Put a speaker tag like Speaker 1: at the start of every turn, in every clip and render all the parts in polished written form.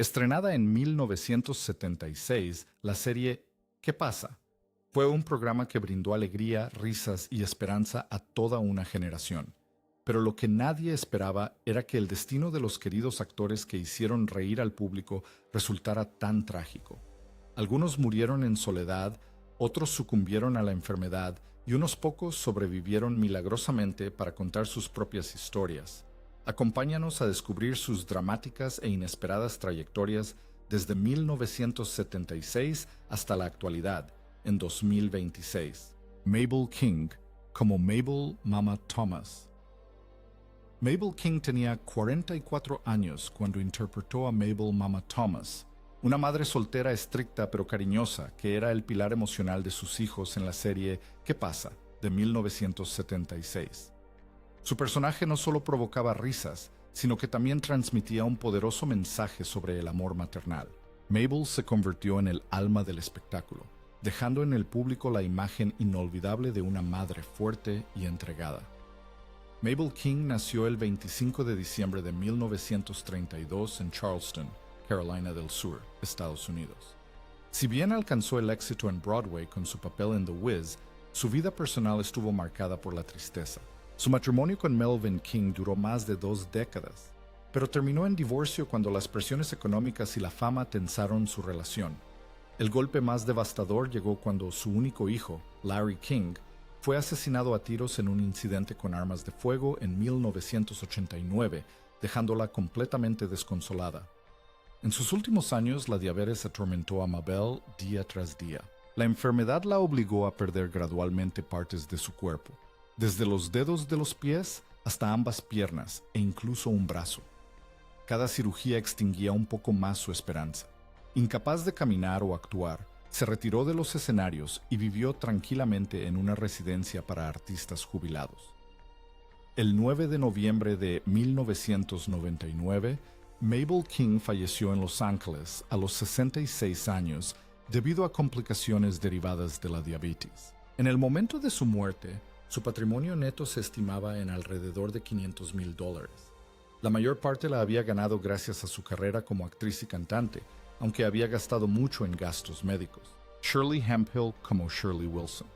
Speaker 1: Estrenada en 1976, la serie ¿Qué pasa? Fue un programa que brindó alegría, risas y esperanza a toda una generación. Pero lo que nadie esperaba era que el destino de los queridos actores que hicieron reír al público resultara tan trágico. Algunos murieron en soledad, otros sucumbieron a la enfermedad y unos pocos sobrevivieron milagrosamente para contar sus propias historias. Acompáñanos a descubrir sus dramáticas e inesperadas trayectorias desde 1976 hasta la actualidad, en 2026. Mabel King, como Mabel Mama Thomas. Mabel King tenía 44 años cuando interpretó a Mabel Mama Thomas, una madre soltera estricta pero cariñosa que era el pilar emocional de sus hijos en la serie ¿Qué pasa?, de 1976. Su personaje no solo provocaba risas, sino que también transmitía un poderoso mensaje sobre el amor maternal. Mabel se convirtió en el alma del espectáculo, dejando en el público la imagen inolvidable de una madre fuerte y entregada. Mabel King nació el 25 de diciembre de 1932 en Charleston, Carolina del Sur, Estados Unidos. Si bien alcanzó el éxito en Broadway con su papel en The Wiz, su vida personal estuvo marcada por la tristeza. Su matrimonio con Melvin King duró más de 2 décadas, pero terminó en divorcio cuando las presiones económicas y la fama tensaron su relación. El golpe más devastador llegó cuando su único hijo, Larry King, fue asesinado a tiros en un incidente con armas de fuego en 1989, dejándola completamente desconsolada. En sus últimos años, la diabetes atormentó a Mabel día tras día. La enfermedad la obligó a perder gradualmente partes de su cuerpo, desde los dedos de los pies hasta ambas piernas e incluso un brazo. Cada cirugía extinguía un poco más su esperanza. Incapaz de caminar o actuar, se retiró de los escenarios y vivió tranquilamente en una residencia para artistas jubilados. El 9 de noviembre de 1999, Mabel King falleció en Los Ángeles a los 66 años debido a complicaciones derivadas de la diabetes. En el momento de su muerte, su patrimonio neto se estimaba en alrededor de $500,000. La mayor parte la había ganado gracias a su carrera como actriz y cantante, aunque había gastado mucho en gastos médicos. Shirley Hemphill como Shirley Wilson.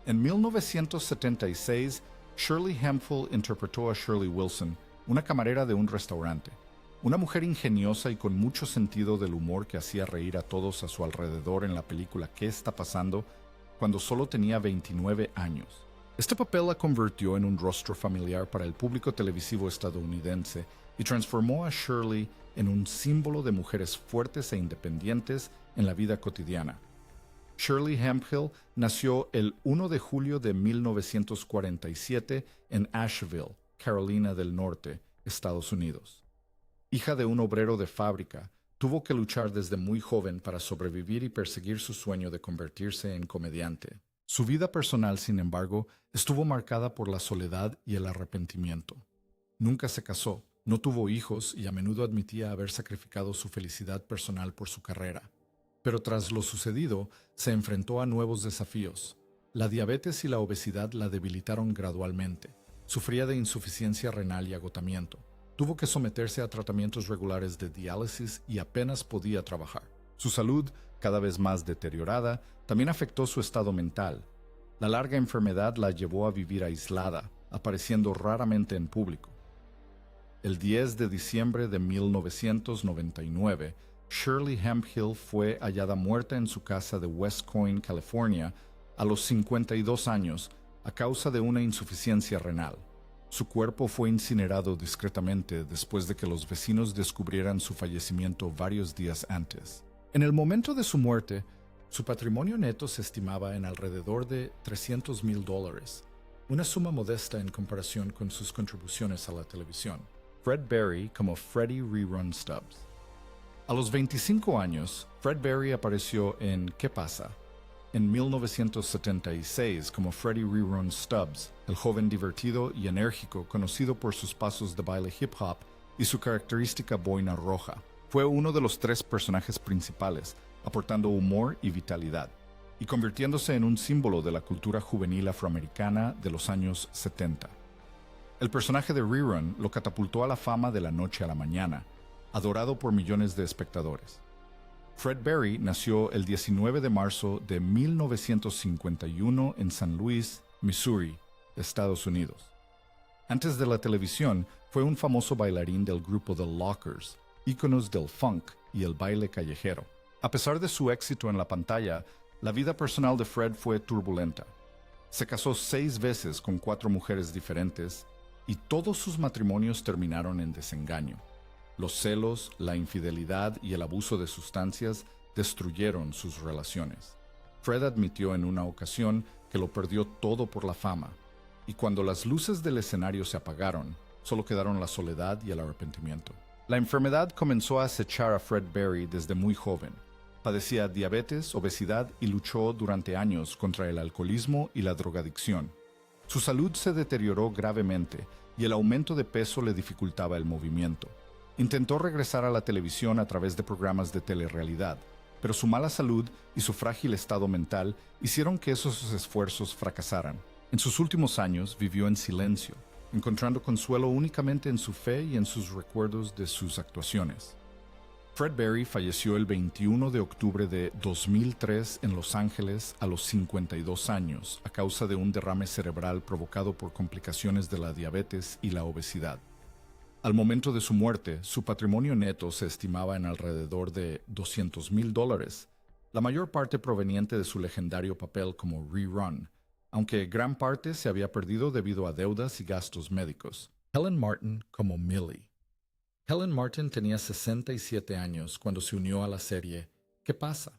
Speaker 1: En 1976, Shirley Hemphill interpretó a Shirley Wilson, una camarera de un restaurante, una mujer ingeniosa y con mucho sentido del humor que hacía reír a todos a su alrededor en la película ¿Qué está pasando?, cuando solo tenía 29 años. Este papel la convirtió en un rostro familiar para el público televisivo estadounidense y transformó a Shirley en un símbolo de mujeres fuertes e independientes en la vida cotidiana. Shirley Hemphill nació el 1 de julio de 1947 en Asheville, Carolina del Norte, Estados Unidos. Hija de un obrero de fábrica, tuvo que luchar desde muy joven para sobrevivir y perseguir su sueño de convertirse en comediante. Su vida personal, sin embargo, estuvo marcada por la soledad y el arrepentimiento. Nunca se casó, no tuvo hijos y a menudo admitía haber sacrificado su felicidad personal por su carrera. Pero tras lo sucedido, se enfrentó a nuevos desafíos. La diabetes y la obesidad la debilitaron gradualmente. Sufría de insuficiencia renal y agotamiento. Tuvo que someterse a tratamientos regulares de diálisis y apenas podía trabajar. Su salud, cada vez más deteriorada, también afectó su estado mental. La larga enfermedad la llevó a vivir aislada, apareciendo raramente en público. El 10 de diciembre de 1999, Shirley Hemphill fue hallada muerta en su casa de West Point, California, a los 52 años, a causa de una insuficiencia renal. Su cuerpo fue incinerado discretamente después de que los vecinos descubrieran su fallecimiento varios días antes. En el momento de su muerte, su patrimonio neto se estimaba en alrededor de $300,000, una suma modesta en comparación con sus contribuciones a la televisión. Fred Berry como Freddie Rerun Stubbs. A los 25 años, Fred Berry apareció en ¿Qué pasa?, en 1976 como Freddie Rerun Stubbs, el joven divertido y enérgico conocido por sus pasos de baile hip hop y su característica boina roja. Fue uno de los 3 personajes principales, aportando humor y vitalidad, y convirtiéndose en un símbolo de la cultura juvenil afroamericana de los años 70. El personaje de Rerun lo catapultó a la fama de la noche a la mañana. adorado por millones de espectadores. Fred Berry nació el 19 de marzo de 1951 en San Luis, Missouri, Estados Unidos. Antes de la televisión, fue un famoso bailarín del grupo The Lockers, íconos del funk y el baile callejero. A pesar de su éxito en la pantalla, la vida personal de Fred fue turbulenta. Se casó 6 veces con 4 mujeres diferentes y todos sus matrimonios terminaron en desengaño. Los celos, la infidelidad y el abuso de sustancias destruyeron sus relaciones. Fred admitió en una ocasión que lo perdió todo por la fama, y cuando las luces del escenario se apagaron, solo quedaron la soledad y el arrepentimiento. La enfermedad comenzó a acechar a Fred Berry desde muy joven. Padecía diabetes, obesidad y luchó durante años contra el alcoholismo y la drogadicción. Su salud se deterioró gravemente y el aumento de peso le dificultaba el movimiento. Intentó regresar a la televisión a través de programas de telerrealidad, pero su mala salud y su frágil estado mental hicieron que esos esfuerzos fracasaran. En sus últimos años vivió en silencio, encontrando consuelo únicamente en su fe y en sus recuerdos de sus actuaciones. Fred Berry falleció el 21 de octubre de 2003 en Los Ángeles a los 52 años a causa de un derrame cerebral provocado por complicaciones de la diabetes y la obesidad. Al momento de su muerte, su patrimonio neto se estimaba en alrededor de $200,000, la mayor parte proveniente de su legendario papel como Rerun, aunque gran parte se había perdido debido a deudas y gastos médicos. Helen Martin como Millie. Helen Martin tenía 67 años cuando se unió a la serie ¿Qué pasa?,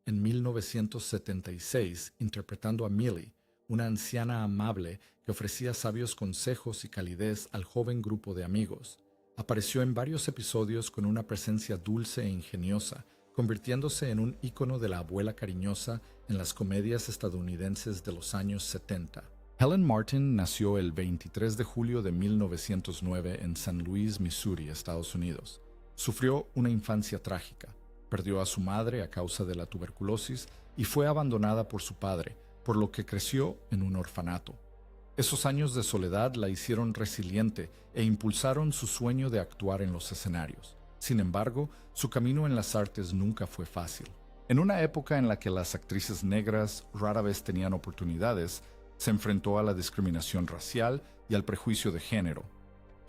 Speaker 1: en 1976, interpretando a Millie, una anciana amable que ofrecía sabios consejos y calidez al joven grupo de amigos. Apareció en varios episodios con una presencia dulce e ingeniosa, convirtiéndose en un ícono de la abuela cariñosa en las comedias estadounidenses de los años 70. Helen Martin nació el 23 de julio de 1909 en San Luis, Missouri, Estados Unidos. Sufrió una infancia trágica. Perdió a su madre a causa de la tuberculosis y fue abandonada por su padre, por lo que creció en un orfanato. Esos años de soledad la hicieron resiliente e impulsaron su sueño de actuar en los escenarios. Sin embargo, su camino en las artes nunca fue fácil. En una época en la que las actrices negras rara vez tenían oportunidades, se enfrentó a la discriminación racial y al prejuicio de género.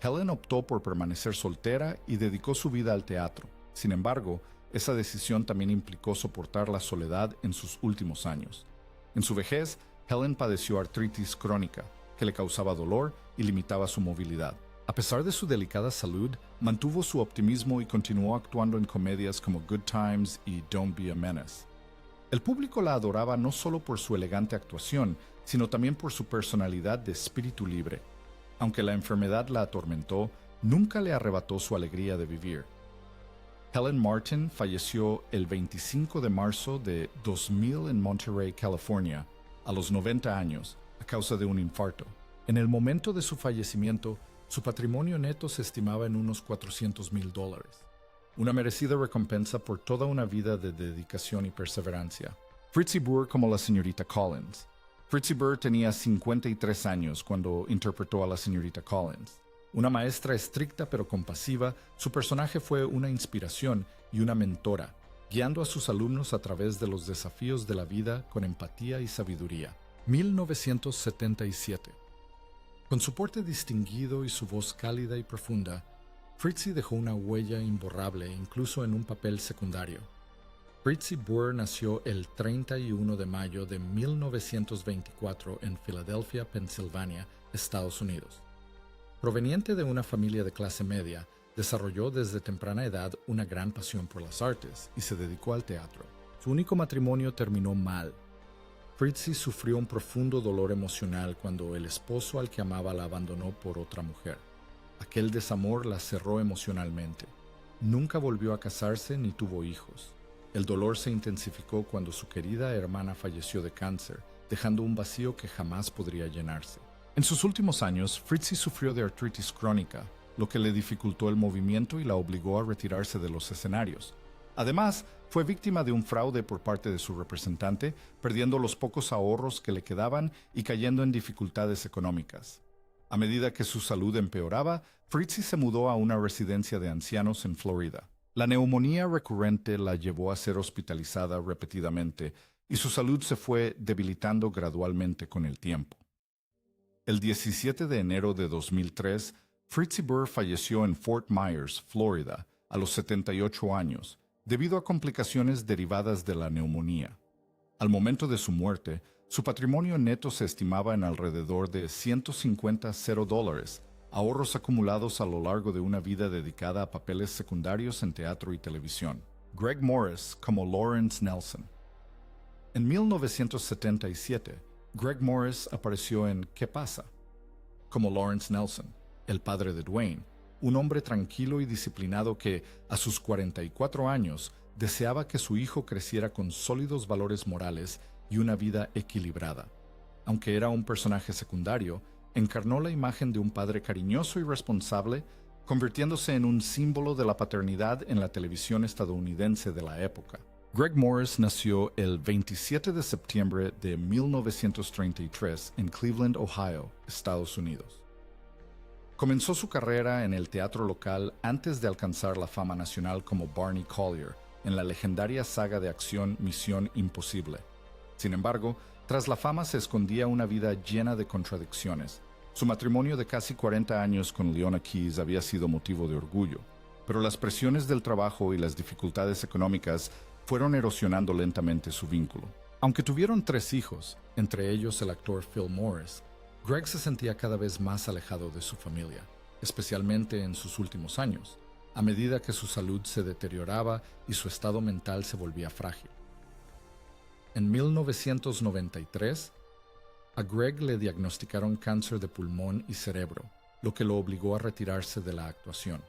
Speaker 1: Helen optó por permanecer soltera y dedicó su vida al teatro. Sin embargo, esa decisión también implicó soportar la soledad en sus últimos años. En su vejez, Helen padeció artritis crónica, que le causaba dolor y limitaba su movilidad. A pesar de su delicada salud, mantuvo su optimismo y continuó actuando en comedias como Good Times y Don't Be a Menace. El público la adoraba no solo por su elegante actuación, sino también por su personalidad de espíritu libre. Aunque la enfermedad la atormentó, nunca le arrebató su alegría de vivir. Helen Martin falleció el 25 de marzo de 2000 en Monterey, California, a los 90 años, a causa de un infarto. En el momento de su fallecimiento, su patrimonio neto se estimaba en unos $400,000, una merecida recompensa por toda una vida de dedicación y perseverancia. Fritzi Burr como la señorita Collins. Fritzi Burr tenía 53 años cuando interpretó a la señorita Collins. Una maestra estricta pero compasiva, su personaje fue una inspiración y una mentora, guiando a sus alumnos a través de los desafíos de la vida con empatía y sabiduría. 1977. Con su porte distinguido y su voz cálida y profunda, Fritzi dejó una huella imborrable incluso en un papel secundario. Fritzi Burr nació el 31 de mayo de 1924 en Filadelfia, Pensilvania, Estados Unidos. Proveniente de una familia de clase media, desarrolló desde temprana edad una gran pasión por las artes y se dedicó al teatro. Su único matrimonio terminó mal. Fritzi sufrió un profundo dolor emocional cuando el esposo al que amaba la abandonó por otra mujer. Aquel desamor la cerró emocionalmente. Nunca volvió a casarse ni tuvo hijos. El dolor se intensificó cuando su querida hermana falleció de cáncer, dejando un vacío que jamás podría llenarse. En sus últimos años, Fritzi sufrió de artritis crónica, lo que le dificultó el movimiento y la obligó a retirarse de los escenarios. Además, fue víctima de un fraude por parte de su representante, perdiendo los pocos ahorros que le quedaban y cayendo en dificultades económicas. A medida que su salud empeoraba, Fritzi se mudó a una residencia de ancianos en Florida. La neumonía recurrente la llevó a ser hospitalizada repetidamente y su salud se fue debilitando gradualmente con el tiempo. El 17 de enero de 2003, Fritzi Burr falleció en Fort Myers, Florida, a los 78 años, debido a complicaciones derivadas de la neumonía. Al momento de su muerte, su patrimonio neto se estimaba en alrededor de $150,000, ahorros acumulados a lo largo de una vida dedicada a papeles secundarios en teatro y televisión. Greg Morris como Lawrence Nelson. En 1977, Greg Morris apareció en ¿Qué pasa? Como Lawrence Nelson, el padre de Dwayne, un hombre tranquilo y disciplinado que, a sus 44 años, deseaba que su hijo creciera con sólidos valores morales y una vida equilibrada. Aunque era un personaje secundario, encarnó la imagen de un padre cariñoso y responsable, convirtiéndose en un símbolo de la paternidad en la televisión estadounidense de la época. Greg Morris nació el 27 de septiembre de 1933 en Cleveland, Ohio, Estados Unidos. Comenzó su carrera en el teatro local antes de alcanzar la fama nacional como Barney Collier en la legendaria saga de acción Misión Imposible. Sin embargo, tras la fama se escondía una vida llena de contradicciones. Su matrimonio de casi 40 años con Leona Keys había sido motivo de orgullo, pero las presiones del trabajo y las dificultades económicas fueron erosionando lentamente su vínculo. Aunque tuvieron 3 hijos, entre ellos el actor Phil Morris, Greg se sentía cada vez más alejado de su familia, especialmente en sus últimos años, a medida que su salud se deterioraba y su estado mental se volvía frágil. En 1993, a Greg le diagnosticaron cáncer de pulmón y cerebro, lo que lo obligó a retirarse de la actuación.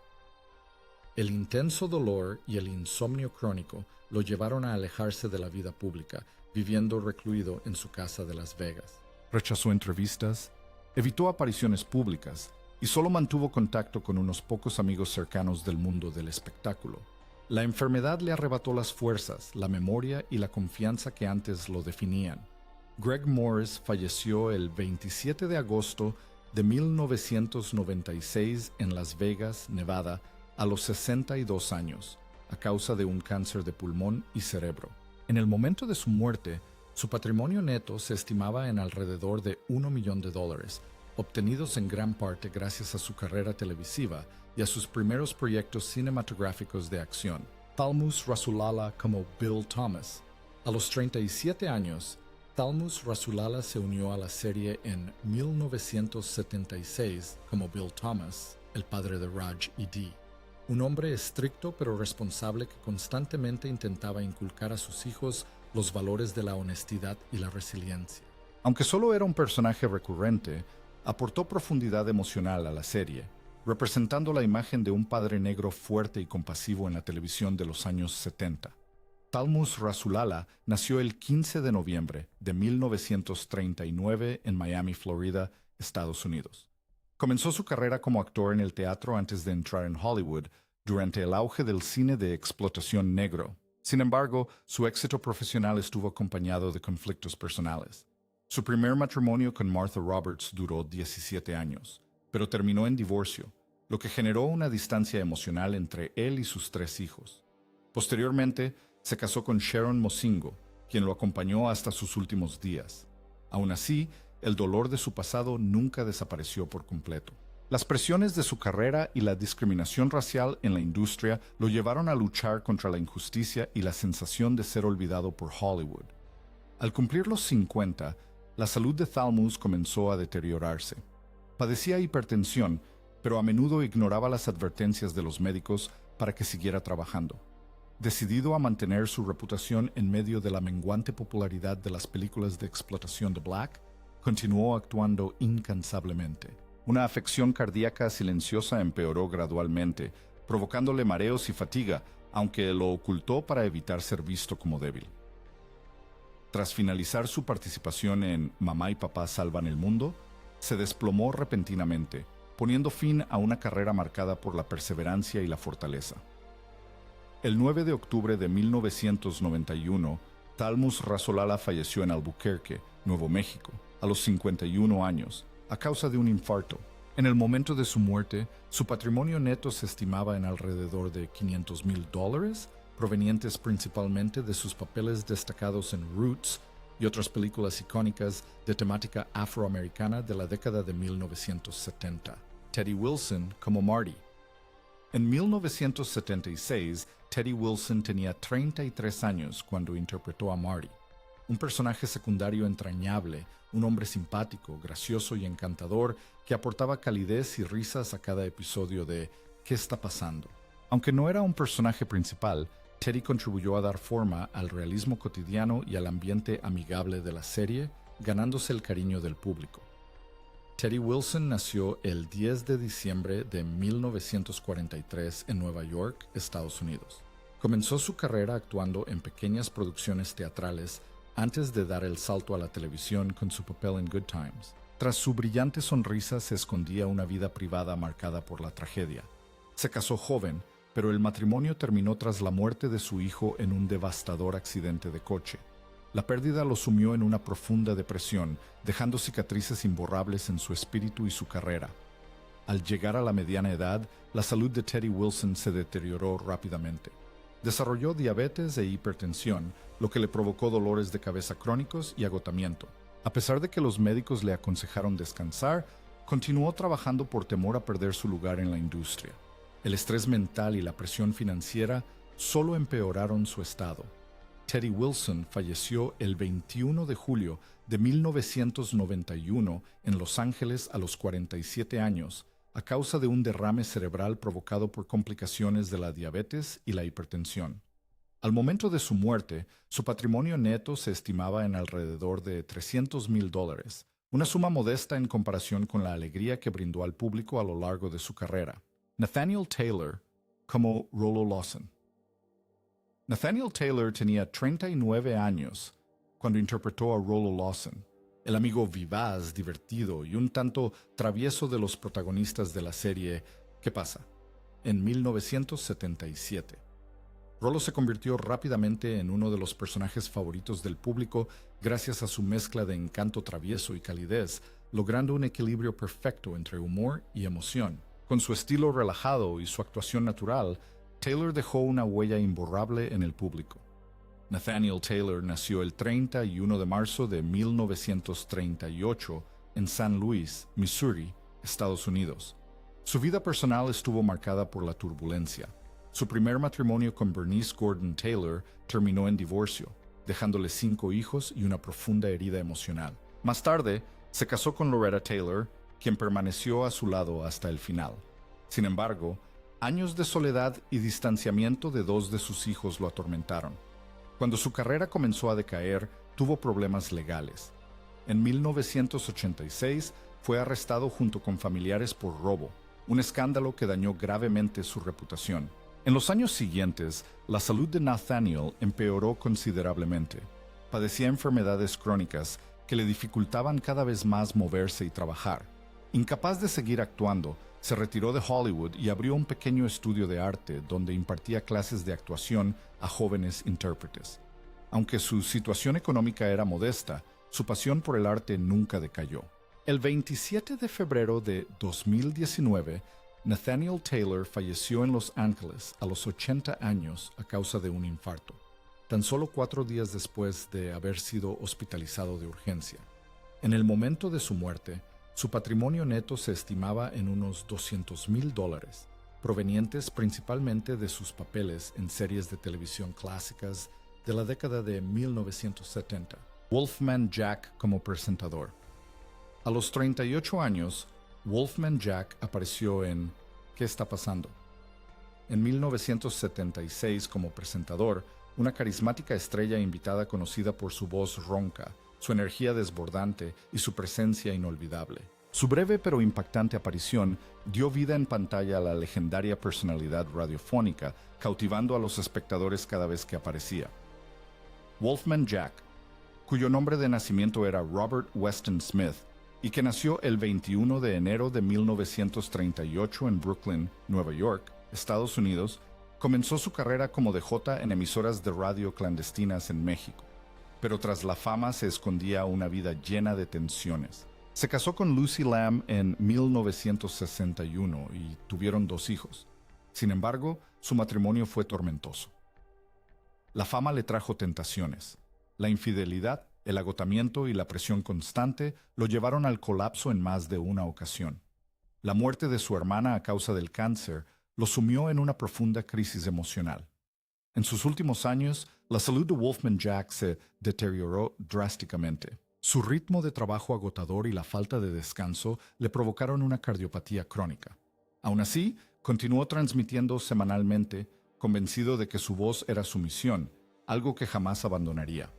Speaker 1: El intenso dolor y el insomnio crónico lo llevaron a alejarse de la vida pública, viviendo recluido en su casa de Las Vegas. Rechazó entrevistas, evitó apariciones públicas y solo mantuvo contacto con unos pocos amigos cercanos del mundo del espectáculo. La enfermedad le arrebató las fuerzas, la memoria y la confianza que antes lo definían. Greg Morris falleció el 27 de agosto de 1996 en Las Vegas, Nevada, a los 62 años, a causa de un cáncer de pulmón y cerebro. En el momento de su muerte, su patrimonio neto se estimaba en alrededor de $1 millón, obtenidos en gran parte gracias a su carrera televisiva y a sus primeros proyectos cinematográficos de acción. Thalmus Rasulala como Bill Thomas. A los 37 años, Thalmus Rasulala se unió a la serie en 1976 como Bill Thomas, el padre de Raj y Dee. Un hombre estricto pero responsable que constantemente intentaba inculcar a sus hijos los valores de la honestidad y la resiliencia. Aunque solo era un personaje recurrente, aportó profundidad emocional a la serie, representando la imagen de un padre negro fuerte y compasivo en la televisión de los años 70. Thalmus Rasulala nació el 15 de noviembre de 1939 en Miami, Florida, Estados Unidos. Comenzó su carrera como actor en el teatro antes de entrar en Hollywood, durante el auge del cine de explotación negro. Sin embargo, su éxito profesional estuvo acompañado de conflictos personales. Su primer matrimonio con Martha Roberts duró 17 años, pero terminó en divorcio, lo que generó una distancia emocional entre él y sus 3 hijos. Posteriormente, se casó con Sharon Mozingo, quien lo acompañó hasta sus últimos días. Aún así, el dolor de su pasado nunca desapareció por completo. Las presiones de su carrera y la discriminación racial en la industria lo llevaron a luchar contra la injusticia y la sensación de ser olvidado por Hollywood. Al cumplir los 50, la salud de Thalmus comenzó a deteriorarse. Padecía hipertensión, pero a menudo ignoraba las advertencias de los médicos para que siguiera trabajando. Decidido a mantener su reputación en medio de la menguante popularidad de las películas de explotación de Black, continuó actuando incansablemente. Una afección cardíaca silenciosa empeoró gradualmente, provocándole mareos y fatiga, aunque lo ocultó para evitar ser visto como débil. Tras finalizar su participación en Mamá y Papá Salvan el Mundo, se desplomó repentinamente, poniendo fin a una carrera marcada por la perseverancia y la fortaleza. El 9 de octubre de 1991, Thalmus Rasulala falleció en Albuquerque, Nuevo México, a los 51 años, a causa de un infarto. En el momento de su muerte, su patrimonio neto se estimaba en alrededor de $500,000, provenientes principalmente de sus papeles destacados en Roots y otras películas icónicas de temática afroamericana de la década de 1970. Teddy Wilson como Marty. En 1976, Teddy Wilson tenía 33 años cuando interpretó a Marty, un personaje secundario entrañable, un hombre simpático, gracioso y encantador que aportaba calidez y risas a cada episodio de ¿Qué está pasando? Aunque no era un personaje principal, Teddy contribuyó a dar forma al realismo cotidiano y al ambiente amigable de la serie, ganándose el cariño del público. Teddy Wilson nació el 10 de diciembre de 1943 en Nueva York, Estados Unidos. Comenzó su carrera actuando en pequeñas producciones teatrales antes de dar el salto a la televisión con su papel en Good Times. Tras su brillante sonrisa se escondía una vida privada marcada por la tragedia. Se casó joven, pero el matrimonio terminó tras la muerte de su hijo en un devastador accidente de coche. La pérdida lo sumió en una profunda depresión, dejando cicatrices imborrables en su espíritu y su carrera. Al llegar a la mediana edad, la salud de Teddy Wilson se deterioró rápidamente. Desarrolló diabetes e hipertensión, lo que le provocó dolores de cabeza crónicos y agotamiento. A pesar de que los médicos le aconsejaron descansar, continuó trabajando por temor a perder su lugar en la industria. El estrés mental y la presión financiera solo empeoraron su estado. Teddy Wilson falleció el 21 de julio de 1991 en Los Ángeles a los 47 años, a causa de un derrame cerebral provocado por complicaciones de la diabetes y la hipertensión. Al momento de su muerte, su patrimonio neto se estimaba en alrededor de $300,000, una suma modesta en comparación con la alegría que brindó al público a lo largo de su carrera. Nathaniel Taylor como Rollo Lawson. Nathaniel Taylor tenía 39 años cuando interpretó a Rollo Lawson, el amigo vivaz, divertido y un tanto travieso de los protagonistas de la serie ¿Qué pasa?, en 1977. Rollo se convirtió rápidamente en uno de los personajes favoritos del público gracias a su mezcla de encanto travieso y calidez, logrando un equilibrio perfecto entre humor y emoción. Con su estilo relajado y su actuación natural, Taylor dejó una huella imborrable en el público. Nathaniel Taylor nació el 31 de marzo de 1938 en San Luis, Missouri, Estados Unidos. Su vida personal estuvo marcada por la turbulencia. Su primer matrimonio con Bernice Gordon Taylor terminó en divorcio, dejándole 5 hijos y una profunda herida emocional. Más tarde, se casó con Loretta Taylor, quien permaneció a su lado hasta el final. Sin embargo, años de soledad y distanciamiento de 2 de sus hijos lo atormentaron. Cuando su carrera comenzó a decaer, tuvo problemas legales. En 1986 fue arrestado junto con familiares por robo, un escándalo que dañó gravemente su reputación. En los años siguientes, la salud de Nathaniel empeoró considerablemente. Padecía enfermedades crónicas que le dificultaban cada vez más moverse y trabajar. Incapaz de seguir actuando, se retiró de Hollywood y abrió un pequeño estudio de arte donde impartía clases de actuación a jóvenes intérpretes. Aunque su situación económica era modesta, su pasión por el arte nunca decayó. El 27 de febrero de 2019, Nathaniel Taylor falleció en Los Ángeles a los 80 años a causa de un infarto, tan solo 4 días después de haber sido hospitalizado de urgencia. En el momento de su muerte, su patrimonio neto se estimaba en unos $200,000, provenientes principalmente de sus papeles en series de televisión clásicas de la década de 1970. Wolfman Jack como presentador. A los 38 años, Wolfman Jack apareció en ¿Qué está pasando? En 1976 como presentador, una carismática estrella invitada conocida por su voz ronca, su energía desbordante y su presencia inolvidable. Su breve pero impactante aparición dio vida en pantalla a la legendaria personalidad radiofónica, cautivando a los espectadores cada vez que aparecía. Wolfman Jack, cuyo nombre de nacimiento era Robert Weston Smith, y que nació el 21 de enero de 1938 en Brooklyn, Nueva York, Estados Unidos, comenzó su carrera como DJ en emisoras de radio clandestinas en México. Pero tras la fama se escondía una vida llena de tensiones. Se casó con Lucy Lamb en 1961 y tuvieron 2 hijos. Sin embargo, su matrimonio fue tormentoso. La fama le trajo tentaciones. La infidelidad, el agotamiento y la presión constante lo llevaron al colapso en más de una ocasión. La muerte de su hermana a causa del cáncer lo sumió en una profunda crisis emocional. En sus últimos años, la salud de Wolfman Jack se deterioró drásticamente. Su ritmo de trabajo agotador y la falta de descanso le provocaron una cardiopatía crónica. Aún así, continuó transmitiendo semanalmente, convencido de que su voz era su misión, algo que jamás abandonaría.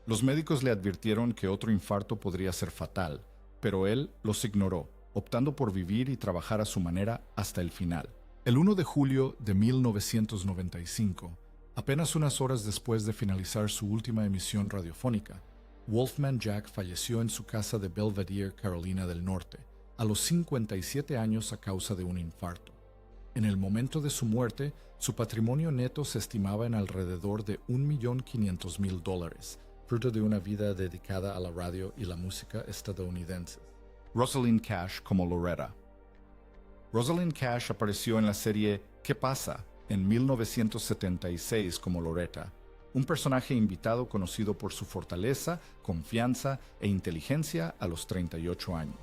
Speaker 1: Los médicos le advirtieron que otro infarto podría ser fatal, pero él los ignoró, optando por vivir y trabajar a su manera hasta el final. El 1 de julio de 1995, apenas unas horas después de finalizar su última emisión radiofónica, Wolfman Jack falleció en su casa de Belvedere, Carolina del Norte, a los 57 años a causa de un infarto. En el momento de su muerte, su patrimonio neto se estimaba en alrededor de $1.500.000, fruto de una vida dedicada a la radio y la música estadounidenses. Rosalind Cash como Loretta. Rosalind Cash apareció en la serie ¿Qué pasa? En 1976 como Loretta, un personaje invitado conocido por su fortaleza, confianza e inteligencia a los 38 años.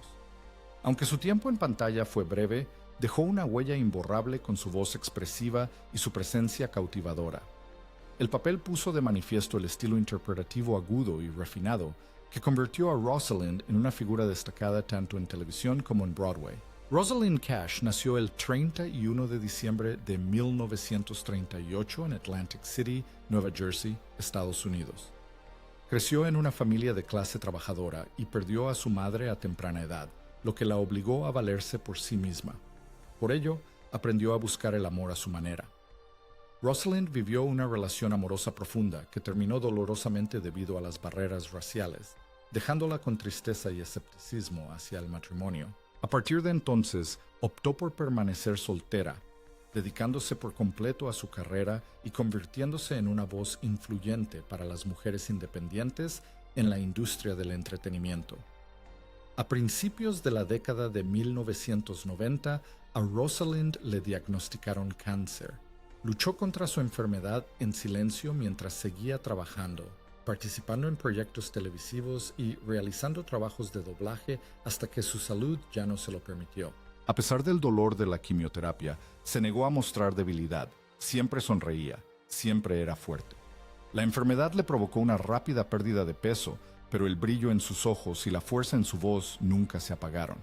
Speaker 1: Aunque su tiempo en pantalla fue breve, dejó una huella imborrable con su voz expresiva y su presencia cautivadora. El papel puso de manifiesto el estilo interpretativo agudo y refinado que convirtió a Rosalind en una figura destacada tanto en televisión como en Broadway. Rosalind Cash nació el 31 de diciembre de 1938 en Atlantic City, Nueva Jersey, Estados Unidos. Creció en una familia de clase trabajadora y perdió a su madre a temprana edad, lo que la obligó a valerse por sí misma. Por ello, aprendió a buscar el amor a su manera. Rosalind vivió una relación amorosa profunda que terminó dolorosamente debido a las barreras raciales, dejándola con tristeza y escepticismo hacia el matrimonio. A partir de entonces, optó por permanecer soltera, dedicándose por completo a su carrera y convirtiéndose en una voz influyente para las mujeres independientes en la industria del entretenimiento. A principios de la década de 1990, a Rosalind le diagnosticaron cáncer. Luchó contra su enfermedad en silencio mientras seguía trabajando, participando en proyectos televisivos y realizando trabajos de doblaje hasta que su salud ya no se lo permitió. A pesar del dolor de la quimioterapia, se negó a mostrar debilidad, siempre sonreía, siempre era fuerte. La enfermedad le provocó una rápida pérdida de peso, pero el brillo en sus ojos y la fuerza en su voz nunca se apagaron.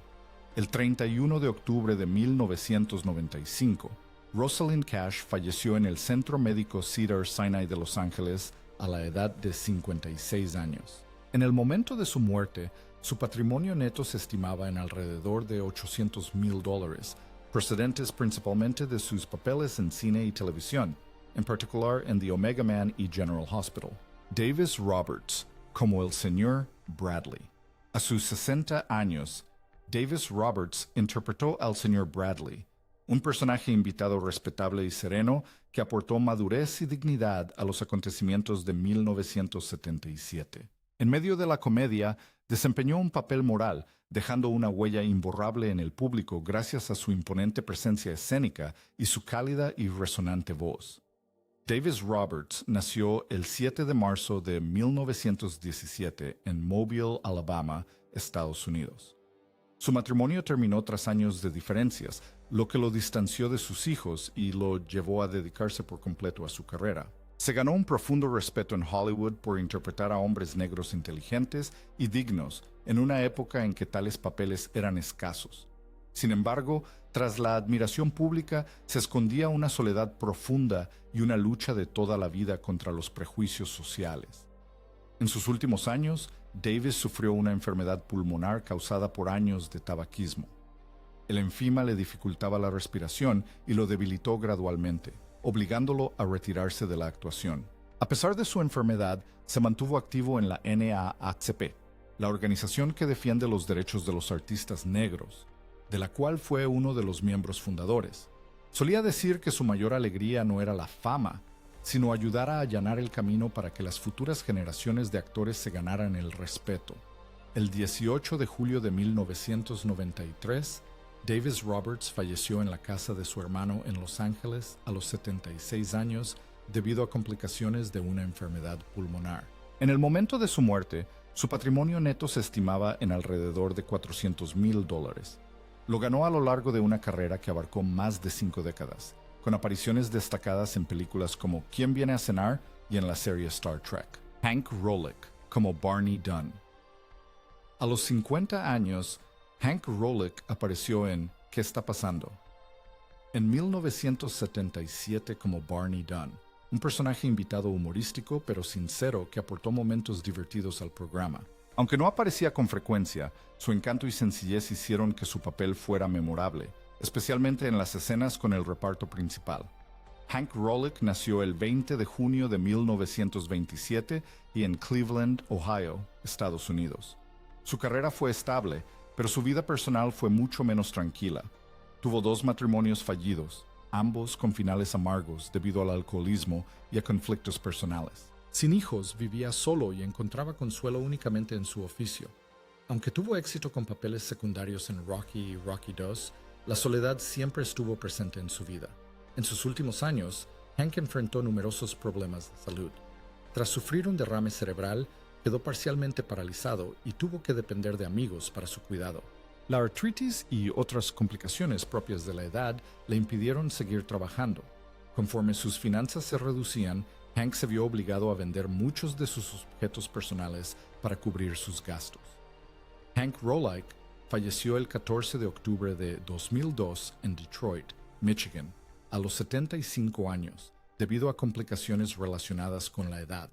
Speaker 1: El 31 de octubre de 1995, Rosalind Cash falleció en el Centro Médico Cedars-Sinai de Los Ángeles a la edad de 56 años. En el momento de su muerte, su patrimonio neto se estimaba en alrededor de $800.000, procedentes principalmente de sus papeles en cine y televisión, en particular en The Omega Man y General Hospital. Davis Roberts, como el señor Bradley. A sus 60 años, Davis Roberts interpretó al señor Bradley, un personaje invitado respetable y sereno que aportó madurez y dignidad a los acontecimientos de 1977. En medio de la comedia, desempeñó un papel moral, dejando una huella imborrable en el público gracias a su imponente presencia escénica y su cálida y resonante voz. Davis Roberts nació el 7 de marzo de 1917 en Mobile, Alabama, Estados Unidos. Su matrimonio terminó tras años de diferencias, lo que lo distanció de sus hijos y lo llevó a dedicarse por completo a su carrera. Se ganó un profundo respeto en Hollywood por interpretar a hombres negros inteligentes y dignos en una época en que tales papeles eran escasos. Sin embargo, tras la admiración pública se escondía una soledad profunda y una lucha de toda la vida contra los prejuicios sociales. En sus últimos años, Davis sufrió una enfermedad pulmonar causada por años de tabaquismo. El enfisema le dificultaba la respiración y lo debilitó gradualmente, obligándolo a retirarse de la actuación. A pesar de su enfermedad, se mantuvo activo en la NAACP, la organización que defiende los derechos de los artistas negros, de la cual fue uno de los miembros fundadores. Solía decir que su mayor alegría no era la fama, sino ayudar a allanar el camino para que las futuras generaciones de actores se ganaran el respeto. El 18 de julio de 1993, Davis Roberts falleció en la casa de su hermano en Los Ángeles a los 76 años debido a complicaciones de una enfermedad pulmonar. En el momento de su muerte, su patrimonio neto se estimaba en alrededor de $400,000. Lo ganó a lo largo de una carrera que abarcó más de 5 décadas, con apariciones destacadas en películas como ¿Quién viene a cenar? Y en la serie Star Trek. Hank Rollek como Barney Dunn. A los 50 años, Hank Rollek apareció en ¿Qué está pasando? En 1977 como Barney Dunn, un personaje invitado humorístico pero sincero que aportó momentos divertidos al programa. Aunque no aparecía con frecuencia, su encanto y sencillez hicieron que su papel fuera memorable, especialmente en las escenas con el reparto principal. Hank Rollek nació el 20 de junio de 1927 y en Cleveland, Ohio, Estados Unidos. Su carrera fue estable, pero su vida personal fue mucho menos tranquila. Tuvo 2 matrimonios fallidos, ambos con finales amargos debido al alcoholismo y a conflictos personales. Sin hijos, vivía solo y encontraba consuelo únicamente en su oficio. Aunque tuvo éxito con papeles secundarios en Rocky y Rocky II, la soledad siempre estuvo presente en su vida. En sus últimos años, Hank enfrentó numerosos problemas de salud. Tras sufrir un derrame cerebral, quedó parcialmente paralizado y tuvo que depender de amigos para su cuidado. La artritis y otras complicaciones propias de la edad le impidieron seguir trabajando. Conforme sus finanzas se reducían, Hank se vio obligado a vender muchos de sus objetos personales para cubrir sus gastos. Hank Rollek falleció el 14 de octubre de 2002 en Detroit, Michigan, a los 75 años, debido a complicaciones relacionadas con la edad.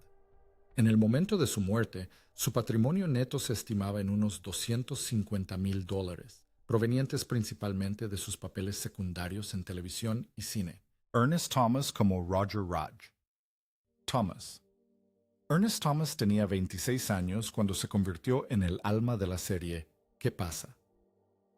Speaker 1: En el momento de su muerte, su patrimonio neto se estimaba en unos $250,000, provenientes principalmente de sus papeles secundarios en televisión y cine. Ernest Thomas como Roger Raj. Thomas. Ernest Thomas tenía 26 años cuando se convirtió en el alma de la serie ¿Qué pasa?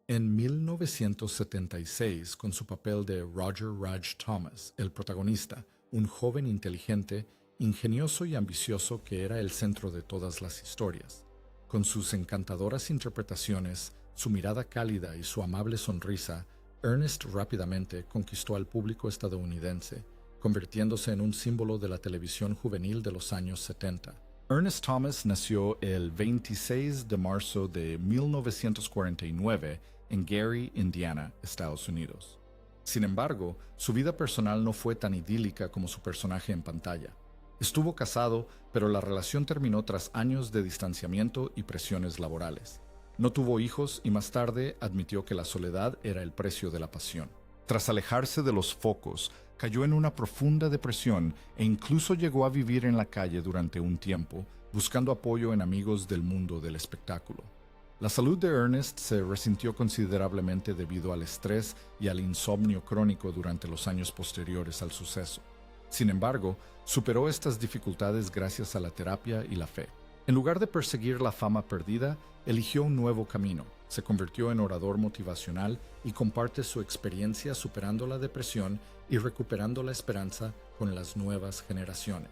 Speaker 1: En 1976, con su papel de Roger Raj Thomas, el protagonista, un joven inteligente, ingenioso y ambicioso que era el centro de todas las historias. Con sus encantadoras interpretaciones, su mirada cálida y su amable sonrisa, Ernest rápidamente conquistó al público estadounidense, convirtiéndose en un símbolo de la televisión juvenil de los años 70. Ernest Thomas nació el 26 de marzo de 1949 en Gary, Indiana, Estados Unidos. Sin embargo, su vida personal no fue tan idílica como su personaje en pantalla. Estuvo casado, pero la relación terminó tras años de distanciamiento y presiones laborales. No tuvo hijos y más tarde admitió que la soledad era el precio de la pasión. Tras alejarse de los focos, cayó en una profunda depresión e incluso llegó a vivir en la calle durante un tiempo, buscando apoyo en amigos del mundo del espectáculo. La salud de Ernest se resintió considerablemente debido al estrés y al insomnio crónico durante los años posteriores al suceso. Sin embargo, superó estas dificultades gracias a la terapia y la fe. En lugar de perseguir la fama perdida, eligió un nuevo camino. Se convirtió en orador motivacional y comparte su experiencia superando la depresión y recuperando la esperanza con las nuevas generaciones.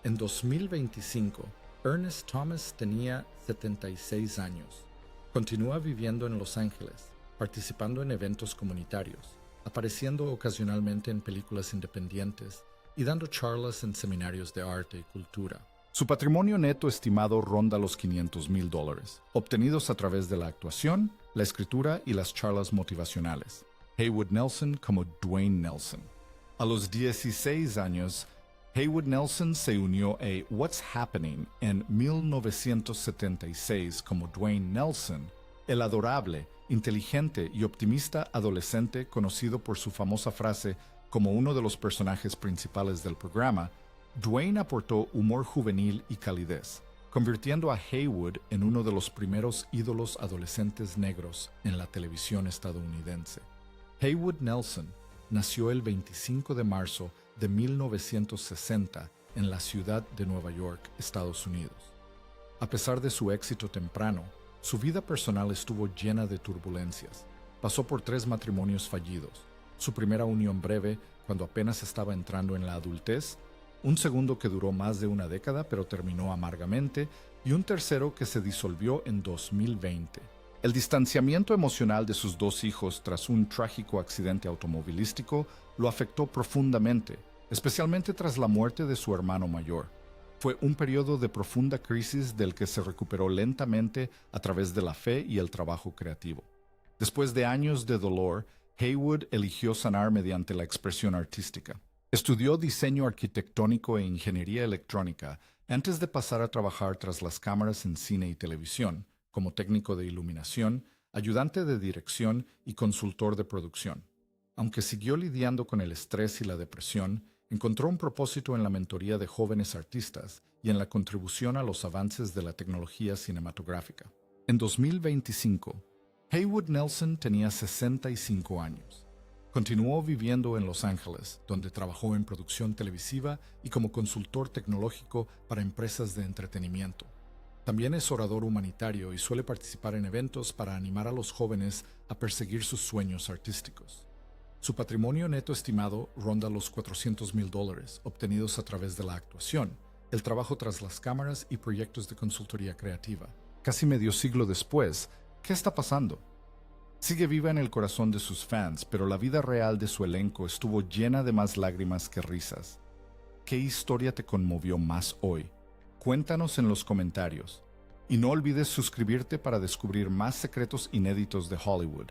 Speaker 1: En 2025, Ernest Thomas tenía 76 años. Continúa viviendo en Los Ángeles, participando en eventos comunitarios, apareciendo ocasionalmente en películas independientes y dando charlas en seminarios de arte y cultura. Su patrimonio neto estimado ronda los $500,000, obtenidos a través de la actuación, la escritura y las charlas motivacionales. Haywood Nelson como Dwayne Nelson. A los 16 años, Haywood Nelson se unió a What's Happening en 1976 como Dwayne Nelson, el adorable, inteligente y optimista adolescente conocido por su famosa frase como uno de los personajes principales del programa. Dwayne aportó humor juvenil y calidez, convirtiendo a Haywood en uno de los primeros ídolos adolescentes negros en la televisión estadounidense. Haywood Nelson nació el 25 de marzo de 1960 en la ciudad de Nueva York, Estados Unidos. A pesar de su éxito temprano, su vida personal estuvo llena de turbulencias. Pasó por 3 matrimonios fallidos, su primera unión breve cuando apenas estaba entrando en la adultez, un segundo que duró más de una década pero terminó amargamente, y un tercero que se disolvió en 2020. El distanciamiento emocional de sus dos hijos tras un trágico accidente automovilístico lo afectó profundamente, especialmente tras la muerte de su hermano mayor. Fue un periodo de profunda crisis del que se recuperó lentamente a través de la fe y el trabajo creativo. Después de años de dolor, Haywood eligió sanar mediante la expresión artística. Estudió diseño arquitectónico e ingeniería electrónica antes de pasar a trabajar tras las cámaras en cine y televisión, como técnico de iluminación, ayudante de dirección y consultor de producción. Aunque siguió lidiando con el estrés y la depresión, encontró un propósito en la mentoría de jóvenes artistas y en la contribución a los avances de la tecnología cinematográfica. En 2025, Haywood Nelson tenía 65 años. Continuó viviendo en Los Ángeles, donde trabajó en producción televisiva y como consultor tecnológico para empresas de entretenimiento. También es orador humanitario y suele participar en eventos para animar a los jóvenes a perseguir sus sueños artísticos. Su patrimonio neto estimado ronda los $400,000, obtenidos a través de la actuación, el trabajo tras las cámaras y proyectos de consultoría creativa. Casi medio siglo después, ¿qué está pasando? Sigue viva en el corazón de sus fans, pero la vida real de su elenco estuvo llena de más lágrimas que risas. ¿Qué historia te conmovió más hoy? Cuéntanos en los comentarios. Y no olvides suscribirte para descubrir más secretos inéditos de Hollywood.